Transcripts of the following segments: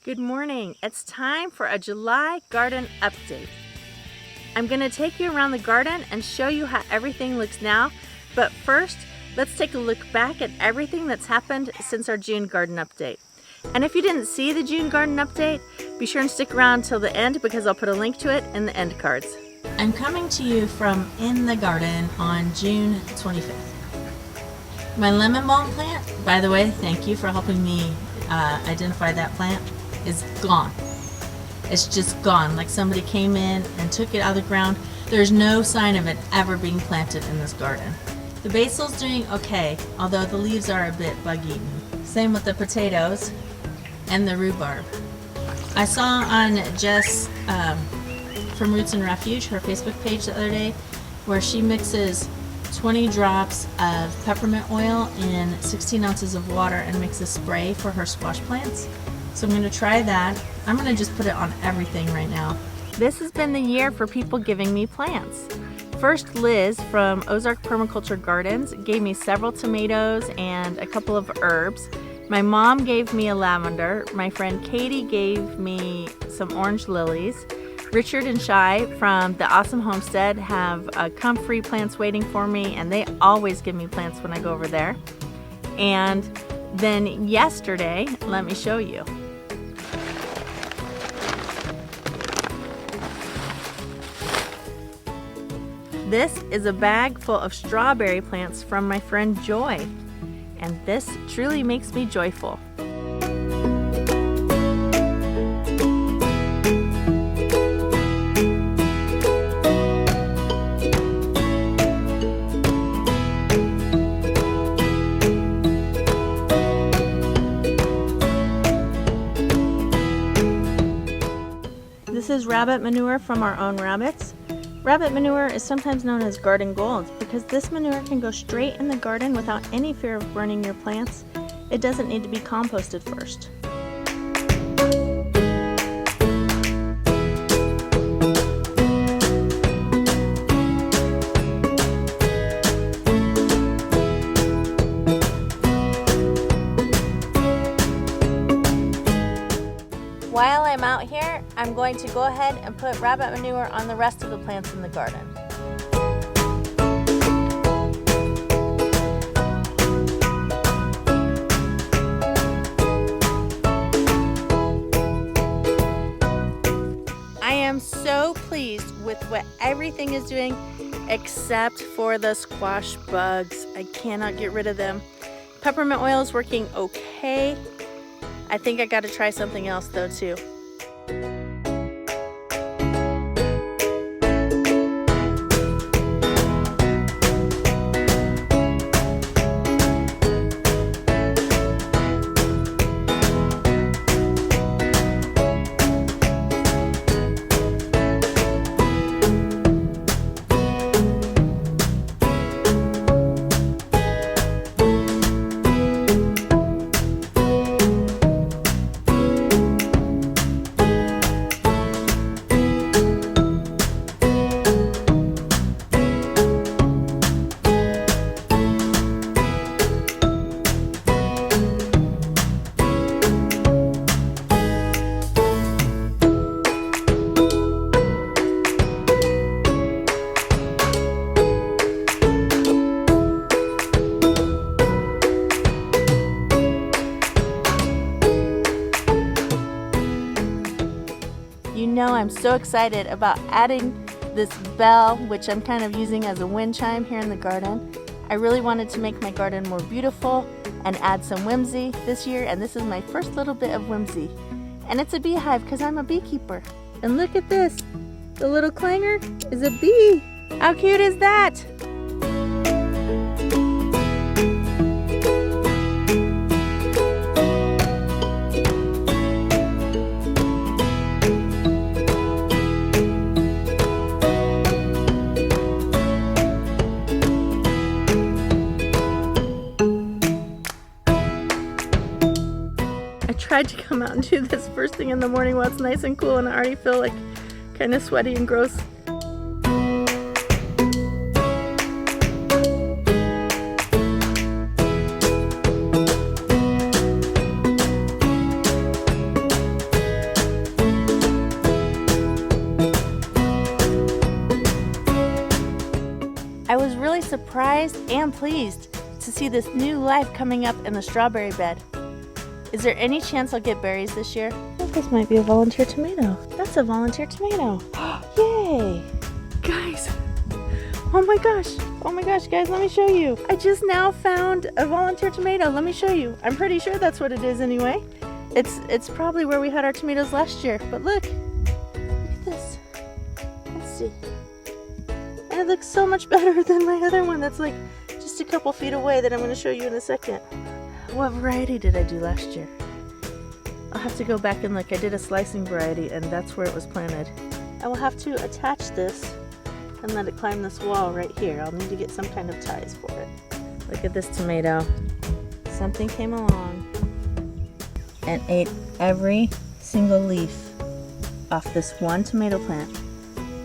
Good morning. It's time for a July garden update. I'm going to take you around the garden and show you how everything looks now, but first, let's take a look back at everything that's happened since our June garden update. And if you didn't see the June garden update, be sure and stick around till the end because I'll put a link to it in the end cards. I'm coming to you from in the garden on June 25th. My lemon balm plant, by the way, thank you for helping me identify that plant, is gone. It's just gone, like somebody came in and took it out of the ground. There's no sign of it ever being planted in this garden. The basil's doing okay, although the leaves are a bit bug-eaten. Same with the potatoes and the rhubarb. I saw on Jess from Roots and Refuge, her Facebook page the other day, where she mixes 20 drops of peppermint oil in 16 ounces of water and makes a spray for her squash plants. So I'm going to try that. I'm going to just put it on everything right now. This has been the year for people giving me plants. First, Liz from Ozark Permaculture Gardens gave me several tomatoes and a couple of herbs. My mom gave me a lavender. My friend Katie gave me some orange lilies. Richard and Shai from the Awesome Homestead have comfrey plants waiting for me, and they always give me plants when I go over there. And then yesterday, let me show you. This is a bag full of strawberry plants from my friend Joy, and this truly makes me joyful. This is rabbit manure from our own rabbits. Rabbit manure is sometimes known as garden gold because this manure can go straight in the garden without any fear of burning your plants. It doesn't need to be composted first. While I'm out here, I'm going to go ahead and put rabbit manure on the rest of the plants in the garden. I am so pleased with what everything is doing except for the squash bugs. I cannot get rid of them. Peppermint oil is working okay. I think I got to try something else though too. You know I'm so excited about adding this bell, which I'm kind of using as a wind chime here in the garden. I really wanted to make my garden more beautiful and add some whimsy this year, and this is my first little bit of whimsy. And it's a beehive because I'm a beekeeper. And look at this, the little clanger is a bee. How cute is that? I tried to come out and do this first thing in the morning while it's nice and cool, and I already feel like kind of sweaty and gross. surprised and pleased to see this new life coming up in the strawberry bed. Is there any chance I'll get berries this year? I think this might be a volunteer tomato. That's a volunteer tomato. Yay! Guys, oh my gosh, guys, let me show you. I just now found a volunteer tomato. Let me show you. I'm pretty sure that's what it is anyway. It's probably where we had our tomatoes last year, but look at this. Let's see. And it looks so much better than my other one that's like just a couple feet away that I'm going to show you in a second. What variety did I do last year? I'll have to go back and look. I did a slicing variety and that's where it was planted. I will have to attach this and let it climb this wall right here. I'll need to get some kind of ties for it. Look at this tomato. Something came along and ate every single leaf off this one tomato plant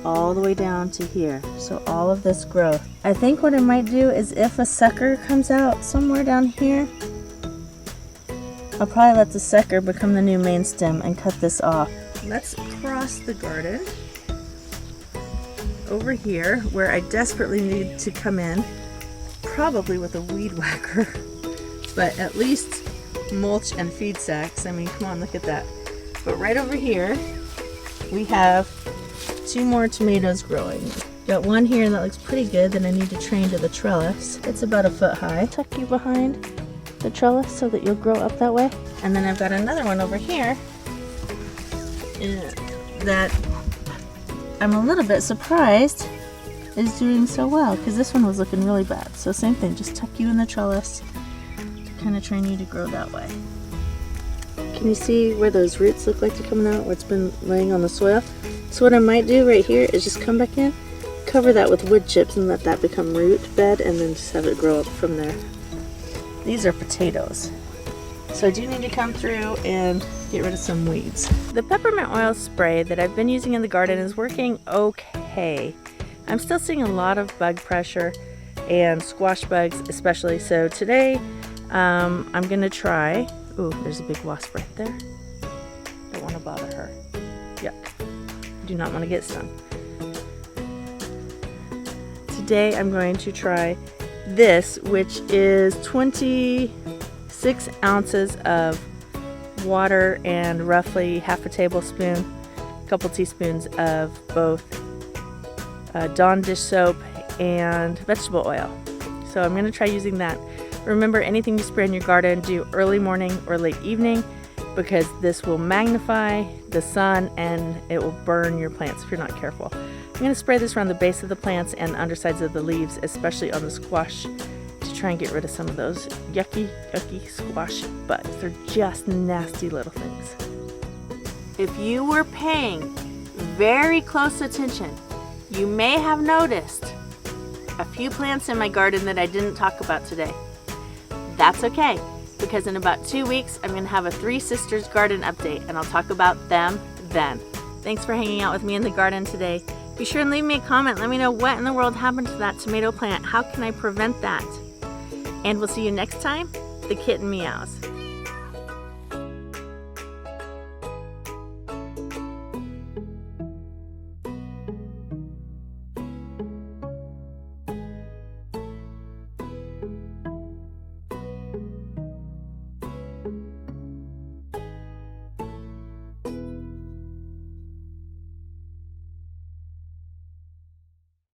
all the way down to here. So all of this growth. I think what I might do is if a sucker comes out somewhere down here, I'll probably let the sucker become the new main stem and cut this off. Let's cross the garden over here where I desperately need to come in, probably with a weed whacker, but at least mulch and feed sacks. I mean, come on, look at that. But right over here, we have 2 more tomatoes growing. Got one here that looks pretty good that I need to train to the trellis. It's about 1 foot high. Tuck you behind the trellis so that you'll grow up that way. And then I've got another one over here that I'm a little bit surprised is doing so well, because this one was looking really bad. So same thing, just tuck you in the trellis to kind of train you to grow that way. Can you see where those roots look like they're coming out, where it's been laying on the soil? So what I might do right here is just come back in, cover that with wood chips and let that become root bed, and then just have it grow up from there. These are potatoes. So I do need to come through and get rid of some weeds. The peppermint oil spray that I've been using in the garden is working okay. I'm still seeing a lot of bug pressure and squash bugs especially. So today I'm gonna try, ooh, there's a big wasp right there. Don't wanna bother her. Yuck, do not wanna get stung. Today I'm going to try this, which is 26 ounces of water and roughly half a tablespoon, a couple teaspoons of both Dawn dish soap and vegetable oil. So I'm going to try using that. Remember, anything you spray in your garden, do early morning or late evening, because this will magnify the sun and it will burn your plants if you're not careful. I'm going to spray this around the base of the plants and the undersides of the leaves, especially on the squash, to try and get rid of some of those yucky squash bugs. They're just nasty little things. If you were paying very close attention, you may have noticed a few plants in my garden that I didn't talk about today. That's okay, because in about 2 weeks, I'm going to have a 3 Sisters garden update, and I'll talk about them then. Thanks for hanging out with me in the garden today. Be sure and leave me a comment. Let me know what in the world happened to that tomato plant. How can I prevent that? And we'll see you next time. The kitten meows.